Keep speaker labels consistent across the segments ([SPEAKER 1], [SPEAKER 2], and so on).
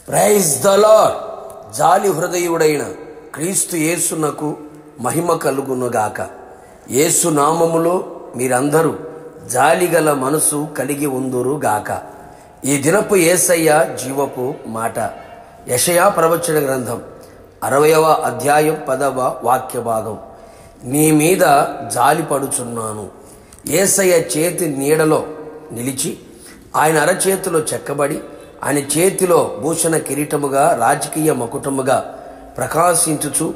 [SPEAKER 1] Praise the lord. జాలి హృదయుడైన క్రీస్తు యేసునకు మహిమ కలుగునుగాక. యేసు నామములో మీరందరూ జాలిగల మనసు కలిగి ఉందురుగాక. ఈ దినపు యేసయ్య జీవపు మాట. యెషయా ప్రవచన గ్రంథం 60వ అధ్యాయం 10వ వాక్య భాగం. నీ మీద జాలి పడుచున్నాను. యేసయ్య చేతి నీడలో నిలిచి ఆయన అరచేతిలో చెక్కబడి ఆయన చేతిలో భూషణ కిరీటముగా రాజకీయ మకుటముగా ప్రకాశించుచు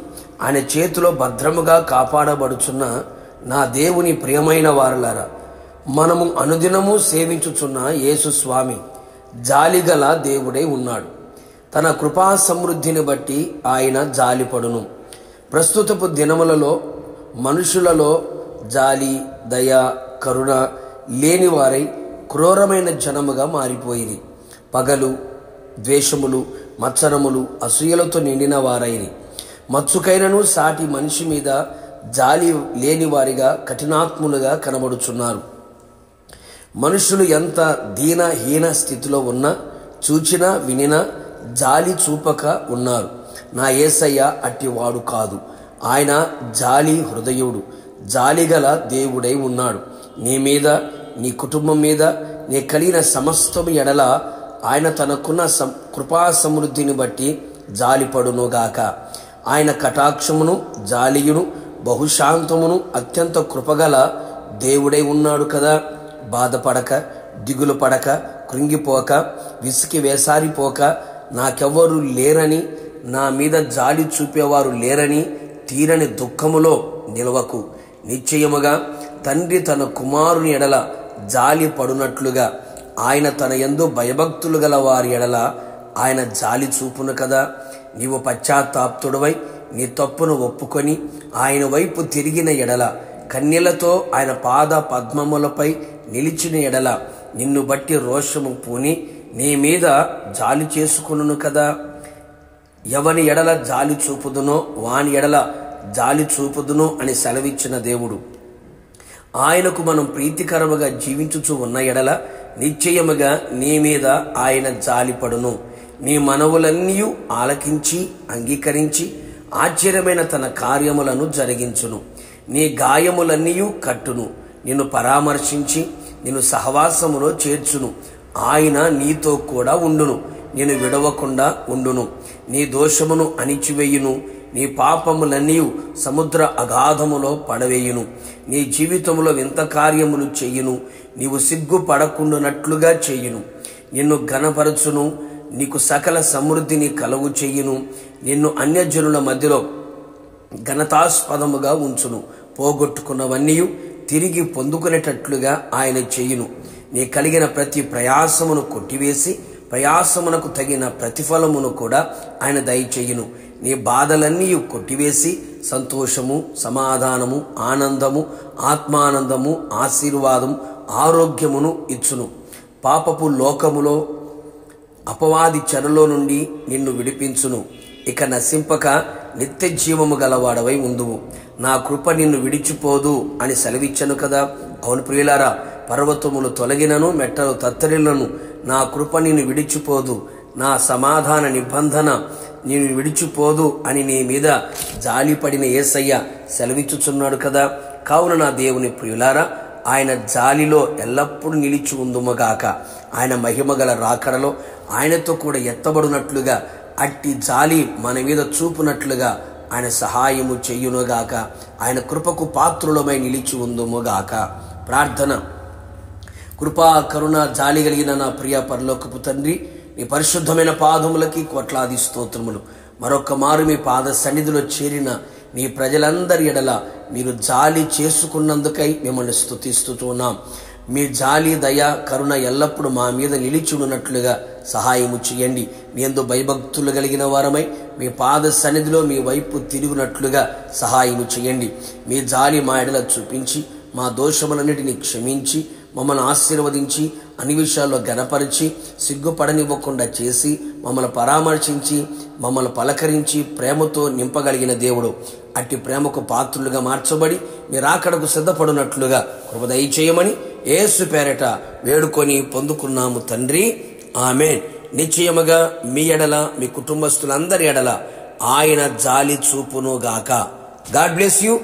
[SPEAKER 1] ఆయన చేతిలో భద్రముగా కాపాడబడుచున్న నా దేవుని ప్రియమైన వారలారా, మనము అనుదినము సేవించుచున్న యేసు స్వామి జాలిగల దేవుడై ఉన్నాడు. తన కృపా సమృద్ధిని బట్టి ఆయన జాలిపడును. ప్రస్తుతపు దినములలో మనుషులలో జాలి, దయ, కరుణ లేని వారై క్రూరమైన జనముగా మారిపోయింది. పగలు, ద్వేషములు, మత్సరములు, అసూయలతో నిండిన వారైని. మత్సుకైనను సాటి మనిషి మీద జాలి లేని వారిగా కఠినాత్ములుగా కనబడుచున్నారు. మనుషులు ఎంత దీనహీన స్థితిలో ఉన్నా, చూచినా వినినా జాలి చూపక ఉన్నారు. నా యేసయ్య అట్టివాడు కాదు. ఆయన జాలి హృదయుడు, జాలిగల దేవుడై ఉన్నాడు. నీ మీద, నీ కుటుంబం మీద, నీ కలిగిన సమస్తము ఎడల ఆయన తనకున్న కృపా సమృద్ధిని బట్టి జాలిపడునుగాక. ఆయన కటాక్షమును, జాలియును, బహుశాంతమును, అత్యంత కృపగల దేవుడై ఉన్నాడు కదా. బాధపడక, దిగులు పడక, కృంగిపోక, విసికి వేసారిపోక, నాకెవ్వరూ లేరని, నా మీద జాలి చూపేవారు లేరని తీరని దుఃఖములో నిలవకు. నిశ్చయముగా తండ్రి తన కుమారుని ఎడల జాలి పడునట్లుగా ఆయన తన యందు భయభక్తులు గల వారి ఎడల ఆయన జాలి చూపును కదా. నీవు పశ్చాత్తాప్తుడవై నీ తప్పును ఒప్పుకొని ఆయన వైపు తిరిగిన ఎడల, కన్నీళ్లతో ఆయన పాద పద్మములపై నిలిచిన ఎడల, నిన్ను బట్టి రోషము పూని నీ మీద జాలి చేసుకును కదా. ఎవని ఎడల జాలి చూపుదునో వాని ఎడల జాలి చూపుదును అని సెలవిచ్చిన దేవుడు. ఆయనకు మనం ప్రీతికరముగా జీవించుచు ఉన్న ఎడల నిశ్చయముగా నీ మీద ఆయన జాలిపడును. నీ మనవులన్నీ ఆలకించి అంగీకరించి ఆశ్చర్యమైన తన కార్యములను జరిగించును. నీ గాయములన్నీ కట్టును. నిన్ను పరామర్శించి నిన్ను సహవాసములో చేర్చును. ఆయన నీతో కూడా ఉండును, నిన్ను విడవకుండా ఉండును. నీ దోషమును అణిచివేయును. నీ పాపములన్నీ సముద్ర అగాధములో పడవేయును. నీ జీవితంలో వింత కార్యములు చెయ్యును. నీవు సిగ్గుపడకుండానట్లుగా చెయ్యును. నిన్ను ఘనపరచును. నీకు సకల సమృద్ధిని కలుగు చెయ్యును. నిన్ను అన్యజనుల మధ్యలో ఘనతాస్పదముగా ఉంచును. పోగొట్టుకున్నవన్నీ తిరిగి పొందుకునేటట్లుగా ఆయన చెయ్యును. నీ కలిగిన ప్రతి ప్రయాసమును కొట్టివేసి ప్రయాసమునకు తగిన ప్రతిఫలమును కూడా ఆయన దయచేయును. నీ బాధలన్నీ కొట్టివేసి సంతోషము, సమాధానము, ఆనందము, ఆత్మానందము, ఆశీర్వాదము, ఆరోగ్యమును ఇచ్చును. పాపపు లోకములో అపవాది చెరలో నుండి నిన్ను విడిపించును. ఇక నశింపక నిత్య జీవము గలవాడవై ఉందువు. నా కృప నిన్ను విడిచిపోదు అని సెలవిచ్చను కదా. అవును ప్రియులారా, పర్వతములు తొలగినను, మెట్టలు తత్తరిల్లను, నా కృప నిన్ను విడిచిపోదు, నా సమాధాన నిబంధన నిన్ను విడిచిపోదు అని నీ మీద జాలిపడిన యేసయ్య సెలవిచ్చుచున్నాడు కదా. కావున నా దేవుని ప్రియులారా, ఆయన జాలిలో ఎల్లప్పుడూ నిలిచి ఉందుముగాక. ఆయన మహిమగల రాకడలో ఆయనతో కూడా ఎత్తబడినట్లుగా అట్టి జాలి మన మీద చూపునట్లుగా ఆయన సహాయము చెయ్యునుగాక. ఆయన కృపకు పాత్రులమై నిలిచి ఉందుముగాక. ప్రార్థన. కృపా, కరుణ, జాలి కలిగిన నా ప్రియ పరలోకపు తండ్రి, మీ పరిశుద్ధమైన పాదములకి కోట్లాది స్తోత్రములు. మరొక మారు మీ పాద సన్నిధిలో చేరిన మీ ప్రజలందరి ఎడల మీరు జాలి చేసుకున్నందుకై మిమ్మల్ని స్తుతిస్తున్నాం. మీ జాలి, దయ, కరుణ ఎల్లప్పుడూ మా మీద నిలిచున్నట్లుగా సహాయము చేయండి. మీ యందు భయభక్తులు కలిగిన వారమై మీ పాద సన్నిధిలో మీ వైపు తిరుగునట్లుగా సహాయము చేయండి. మీ జాలి మా ఎడల చూపించి మా దోషములన్నిటినీ క్షమించి మమ్మల్ని ఆశీర్వదించి అన్ని విషయాల్లో ఘనపరిచి సిగ్గుపడనివ్వకుండా చేసి మమ్మల్ని పరామర్శించి మమ్మల్ని పలకరించి ప్రేమతో నింపగలిగిన దేవుడు. అట్టి ప్రేమకు పాత్రులుగా మార్చబడి మీరు ఆకడకు సిద్ధపడినట్లుగా కృప దయచేయమని యేసు పేరట వేడుకొని పొందుకున్నాము తండ్రి. ఆమేన్. నిశ్చయముగా మీ ఎడల, మీ కుటుంబస్తులందరి ఎడల ఆయన జాలి చూపునుగాక. God bless you.